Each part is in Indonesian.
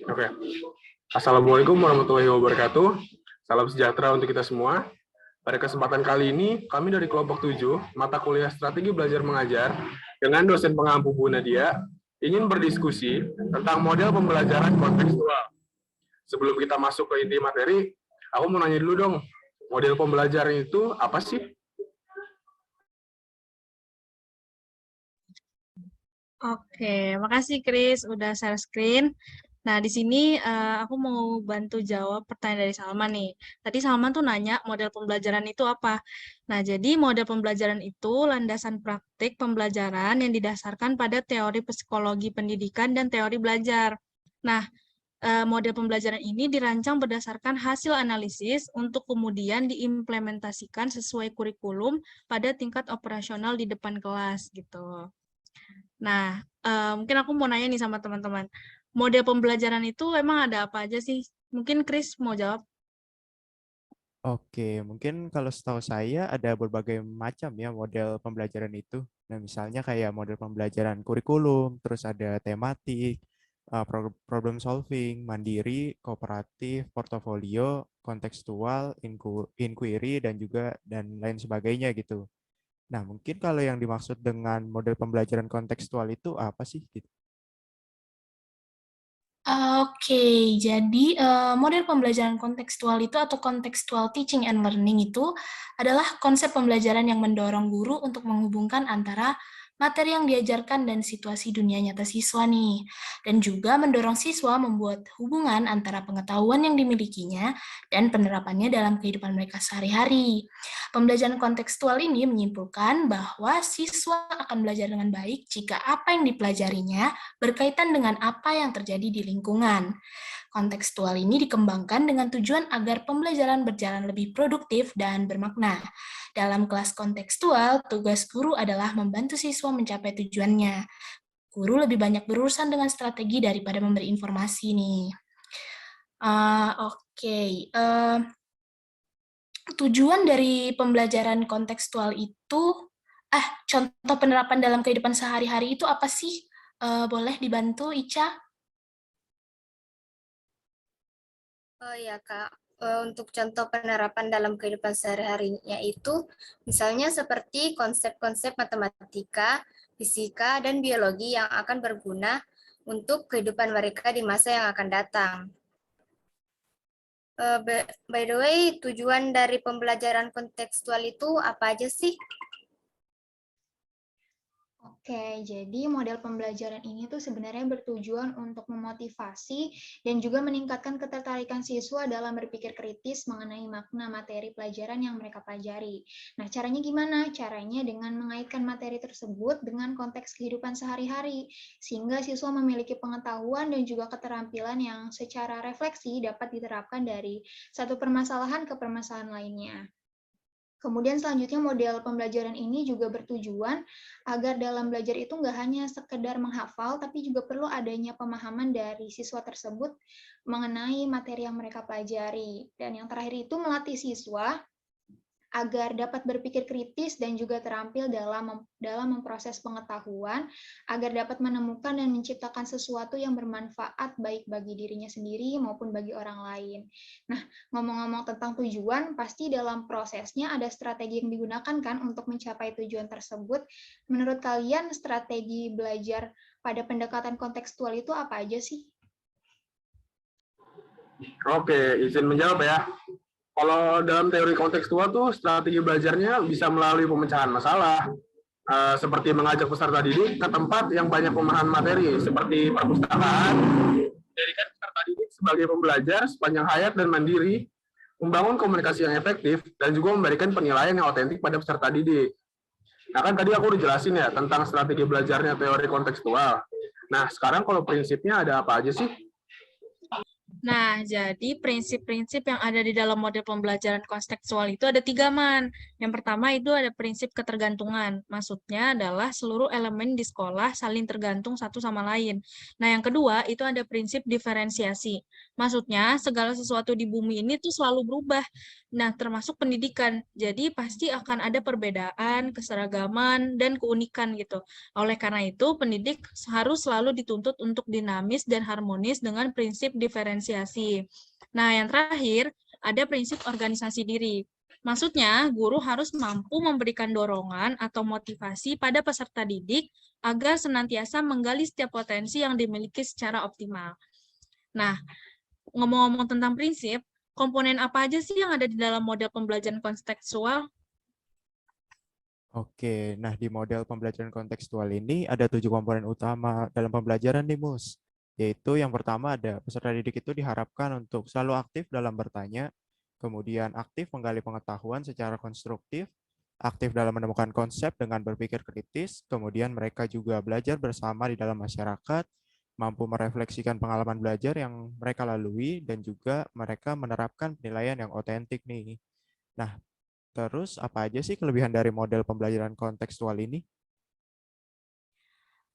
Oke. Assalamualaikum warahmatullahi wabarakatuh. Salam sejahtera untuk kita semua. Pada kesempatan kali ini, kami dari kelompok 7, mata kuliah Strategi Belajar Mengajar, dengan dosen pengampu Bu Nadia, ingin berdiskusi tentang model pembelajaran kontekstual. Sebelum kita masuk ke inti materi, aku mau nanya dulu dong, model pembelajaran itu apa sih? Oke, makasih Chris udah share screen. Nah, di sini aku mau bantu jawab pertanyaan dari Salman nih. Tadi Salman tuh nanya model pembelajaran itu apa. Nah, jadi model pembelajaran itu landasan praktik pembelajaran yang didasarkan pada teori psikologi pendidikan dan teori belajar. Nah, model pembelajaran ini dirancang berdasarkan hasil analisis untuk kemudian diimplementasikan sesuai kurikulum pada tingkat operasional di depan kelas gitu. Nah, mungkin aku mau nanya nih sama teman-teman. Model pembelajaran itu emang ada apa aja sih? Mungkin Chris mau jawab. Oke, mungkin kalau setahu saya ada berbagai macam ya model pembelajaran itu. Nah, misalnya kayak model pembelajaran kurikulum, terus ada tematik, problem solving, mandiri, kooperatif, portofolio, kontekstual, inquiry, dan lain sebagainya gitu. Nah, mungkin kalau yang dimaksud dengan model pembelajaran kontekstual itu apa sih? Gitu. Oke, jadi model pembelajaran kontekstual itu atau contextual teaching and learning itu adalah konsep pembelajaran yang mendorong guru untuk menghubungkan antara materi yang diajarkan dan situasi dunia nyata siswa nih. Dan juga mendorong siswa membuat hubungan antara pengetahuan yang dimilikinya dan penerapannya dalam kehidupan mereka sehari-hari. Pembelajaran kontekstual ini menyimpulkan bahwa siswa akan belajar dengan baik jika apa yang dipelajarinya berkaitan dengan apa yang terjadi di lingkungan. Kontekstual ini dikembangkan dengan tujuan agar pembelajaran berjalan lebih produktif dan bermakna. Dalam kelas kontekstual, tugas guru adalah membantu siswa mencapai tujuannya. Guru lebih banyak berurusan dengan strategi daripada memberi informasi nih. Tujuan dari pembelajaran kontekstual itu, contoh penerapan dalam kehidupan sehari-hari itu apa sih? Boleh dibantu, Ica? Oh ya Kak, untuk contoh penerapan dalam kehidupan sehari-harinya itu, misalnya seperti konsep-konsep matematika, fisika, dan biologi yang akan berguna untuk kehidupan mereka di masa yang akan datang. By the way, tujuan dari pembelajaran kontekstual itu apa aja sih? Oke, jadi model pembelajaran ini tuh sebenarnya bertujuan untuk memotivasi dan juga meningkatkan ketertarikan siswa dalam berpikir kritis mengenai makna materi pelajaran yang mereka pelajari. Nah, caranya gimana? Caranya dengan mengaitkan materi tersebut dengan konteks kehidupan sehari-hari, sehingga siswa memiliki pengetahuan dan juga keterampilan yang secara refleksi dapat diterapkan dari satu permasalahan ke permasalahan lainnya. Kemudian selanjutnya model pembelajaran ini juga bertujuan agar dalam belajar itu nggak hanya sekedar menghafal, tapi juga perlu adanya pemahaman dari siswa tersebut mengenai materi yang mereka pelajari. Dan yang terakhir itu melatih siswa agar dapat berpikir kritis dan juga terampil dalam memproses pengetahuan, agar dapat menemukan dan menciptakan sesuatu yang bermanfaat baik bagi dirinya sendiri maupun bagi orang lain. Nah, ngomong-ngomong tentang tujuan, pasti dalam prosesnya ada strategi yang digunakan kan untuk mencapai tujuan tersebut. Menurut kalian, strategi belajar pada pendekatan kontekstual itu apa aja sih? Oke, izin menjawab ya. Kalau dalam teori kontekstual tuh strategi belajarnya bisa melalui pemecahan masalah, seperti mengajak peserta didik ke tempat yang banyak pemahaman materi, seperti perpustakaan, menjadikan peserta didik sebagai pembelajar sepanjang hayat dan mandiri, membangun komunikasi yang efektif, dan juga memberikan penilaian yang otentik pada peserta didik. Nah kan tadi aku udah jelasin ya tentang strategi belajarnya teori kontekstual. Nah sekarang kalau prinsipnya ada apa aja sih? Nah, jadi prinsip-prinsip yang ada di dalam model pembelajaran kontekstual itu ada 3, Man. Yang pertama itu ada prinsip ketergantungan. Maksudnya adalah seluruh elemen di sekolah saling tergantung satu sama lain. Nah, yang kedua itu ada prinsip diferensiasi. Maksudnya segala sesuatu di bumi ini tuh selalu berubah. Nah, termasuk pendidikan. Jadi pasti akan ada perbedaan, keseragaman, dan keunikan gitu. Oleh karena itu, pendidik harus selalu dituntut untuk dinamis dan harmonis dengan prinsip diferensiasi. Nah, yang terakhir, ada prinsip organisasi diri. Maksudnya, guru harus mampu memberikan dorongan atau motivasi pada peserta didik agar senantiasa menggali setiap potensi yang dimiliki secara optimal. Nah, ngomong-ngomong tentang prinsip, komponen apa aja sih yang ada di dalam model pembelajaran kontekstual? Oke, nah di model pembelajaran kontekstual ini ada 7 komponen utama dalam pembelajaran nih, Mus. Yaitu yang pertama ada peserta didik itu diharapkan untuk selalu aktif dalam bertanya, kemudian aktif menggali pengetahuan secara konstruktif, aktif dalam menemukan konsep dengan berpikir kritis, kemudian mereka juga belajar bersama di dalam masyarakat, mampu merefleksikan pengalaman belajar yang mereka lalui, dan juga mereka menerapkan penilaian yang otentik nih. Nah, terus apa aja sih kelebihan dari model pembelajaran kontekstual ini?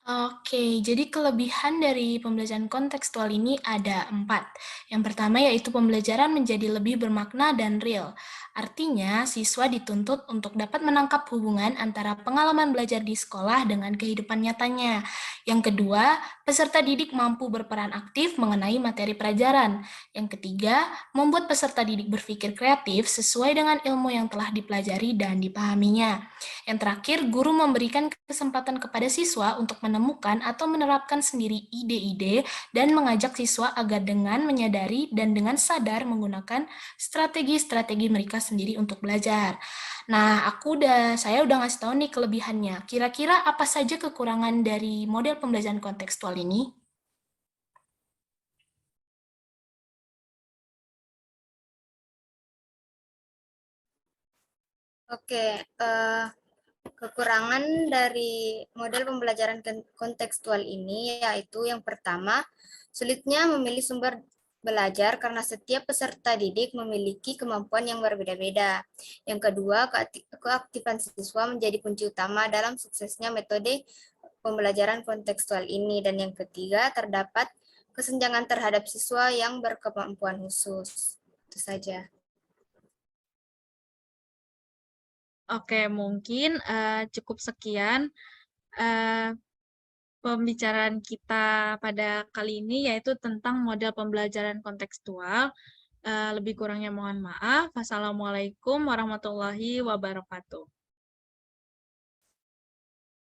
Oke, jadi kelebihan dari pembelajaran kontekstual ini ada 4. Yang pertama yaitu pembelajaran menjadi lebih bermakna dan real. Artinya, siswa dituntut untuk dapat menangkap hubungan antara pengalaman belajar di sekolah dengan kehidupan nyatanya. Yang kedua, peserta didik mampu berperan aktif mengenai materi pelajaran. Yang ketiga, membuat peserta didik berpikir kreatif sesuai dengan ilmu yang telah dipelajari dan dipahaminya. Yang terakhir, guru memberikan kesempatan kepada siswa untuk menemukan atau menerapkan sendiri ide-ide dan mengajak siswa agar dengan menyadari dan dengan sadar menggunakan strategi-strategi mereka sendiri untuk belajar. Nah, saya udah ngasih tahu nih kelebihannya. Kira-kira apa saja kekurangan dari model pembelajaran kontekstual ini? Oke, kekurangan dari model pembelajaran kontekstual ini yaitu yang pertama, sulitnya memilih sumber belajar karena setiap peserta didik memiliki kemampuan yang berbeda-beda. Yang kedua, keaktifan siswa menjadi kunci utama dalam suksesnya metode pembelajaran kontekstual ini. Dan yang ketiga, terdapat kesenjangan terhadap siswa yang berkemampuan khusus. Itu saja. Oke, mungkin cukup sekian pembicaraan kita pada kali ini, yaitu tentang model pembelajaran kontekstual. Lebih kurangnya mohon maaf. Wassalamualaikum warahmatullahi wabarakatuh.